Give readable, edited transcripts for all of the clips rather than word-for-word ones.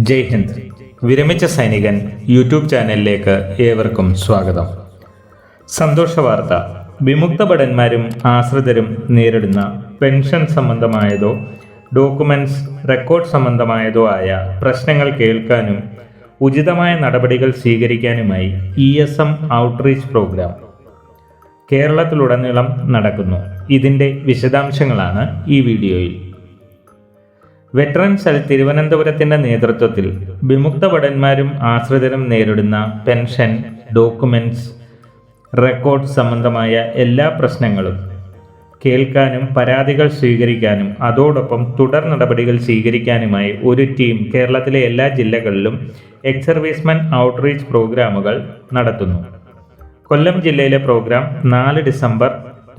ജയ് ഹിന്ദ്. വിരമിച്ച സൈനികൻ യൂട്യൂബ് ചാനലിലേക്ക് ഏവർക്കും സ്വാഗതം. സന്തോഷ വാർത്ത. വിമുക്ത ഭടന്മാരും ആശ്രിതരും നേരിടുന്ന പെൻഷൻ സംബന്ധമായതോ ഡോക്യുമെന്റ്സ് റെക്കോർഡ് സംബന്ധമായതോ ആയ പ്രശ്നങ്ങൾ കേൾക്കാനും ഉചിതമായ നടപടികൾ സ്വീകരിക്കാനുമായി ESM ഔട്ട്റീച്ച് പ്രോഗ്രാം കേരളത്തിലുടനീളം നടക്കുന്നു. ഇതിൻ്റെ വിശദാംശങ്ങളാണ് ഈ വീഡിയോയിൽ. വെറ്ററൻ സെൽ തിരുവനന്തപുരത്തിൻ്റെ നേതൃത്വത്തിൽ വിമുക്ത ഭടന്മാരും ആശ്രിതരും നേരിടുന്ന പെൻഷൻ, ഡോക്യുമെന്റ്സ്, റെക്കോർഡ് സംബന്ധമായ എല്ലാ പ്രശ്നങ്ങളും കേൾക്കാനും പരാതികൾ സ്വീകരിക്കാനും അതോടൊപ്പം തുടർ നടപടികൾ സ്വീകരിക്കാനുമായി ഒരു ടീം കേരളത്തിലെ എല്ലാ ജില്ലകളിലും എക്സ് സർവീസ്മെൻ ഔട്ട്റീച്ച് പ്രോഗ്രാമുകൾ നടത്തുന്നു. കൊല്ലം ജില്ലയിലെ പ്രോഗ്രാം 4 ഡിസംബർ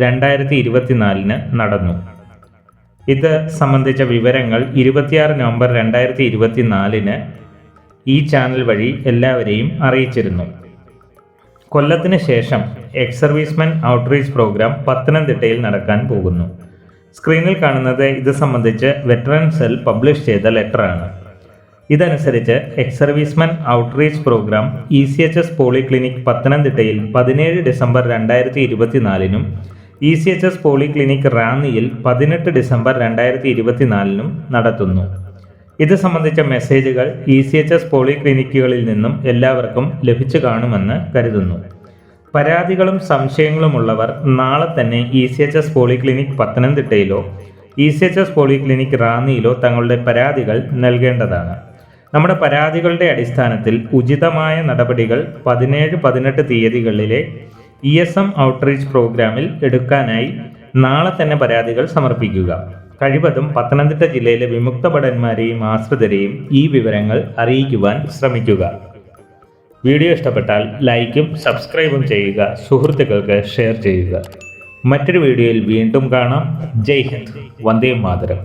2024 നടന്നു. ഇത് സംബന്ധിച്ച വിവരങ്ങൾ 26 നവംബർ 2024 ഈ ചാനൽ വഴി എല്ലാവരെയും അറിയിച്ചിരുന്നു. കൊല്ലത്തിന് ശേഷം എക്സ് സർവീസ്മെൻ ഔട്ട്റീച്ച് പ്രോഗ്രാം പത്തനംതിട്ടയിൽ നടക്കാൻ പോകുന്നു. സ്ക്രീനിൽ കാണുന്നത് ഇത് സംബന്ധിച്ച് വെറ്ററൻ സെൽ പബ്ലിഷ് ചെയ്ത ലെറ്ററാണ്. ഇതനുസരിച്ച് ex servicemen outreach programme ECHS polyclinic പത്തനംതിട്ടയിൽ 17 ഡിസംബർ 2024 ECHS പോളിക്ലിനിക് റാന്നിയിൽ 18 ഡിസംബർ 2024 നടത്തുന്നു. ഇത് സംബന്ധിച്ച മെസ്സേജുകൾ ECHS പോളിക്ലിനിക്കുകളിൽ നിന്നും എല്ലാവർക്കും ലഭിച്ചു കാണുമെന്ന് കരുതുന്നു. പരാതികളും സംശയങ്ങളുമുള്ളവർ നാളെ തന്നെ ECHS പോളിക്ലിനിക് പത്തനംതിട്ടയിലോ ECHS പോളിക്ലിനിക് റാന്നിയിലോ തങ്ങളുടെ പരാതികൾ നൽകേണ്ടതാണ്. നമ്മുടെ പരാതികളുടെ അടിസ്ഥാനത്തിൽ ഉചിതമായ നടപടികൾ 17-18 തീയതികളിലെ ESM ഔട്ട്റീച്ച് പ്രോഗ്രാമിൽ എടുക്കാനായി നാളെ തന്നെ പരാതികൾ സമർപ്പിക്കുക. കഴിവതും പത്തനംതിട്ട ജില്ലയിലെ വിമുക്ത ഭടന്മാരെയും ആശ്രിതരെയും ഈ വിവരങ്ങൾ അറിയിക്കുവാൻ ശ്രമിക്കുക. വീഡിയോ ഇഷ്ടപ്പെട്ടാൽ ലൈക്കും സബ്സ്ക്രൈബും ചെയ്യുക. സുഹൃത്തുക്കൾക്ക് ഷെയർ ചെയ്യുക. മറ്റൊരു വീഡിയോയിൽ വീണ്ടും കാണാം. ജയ് ഹിന്ദ്. വന്ദേ മാതരം.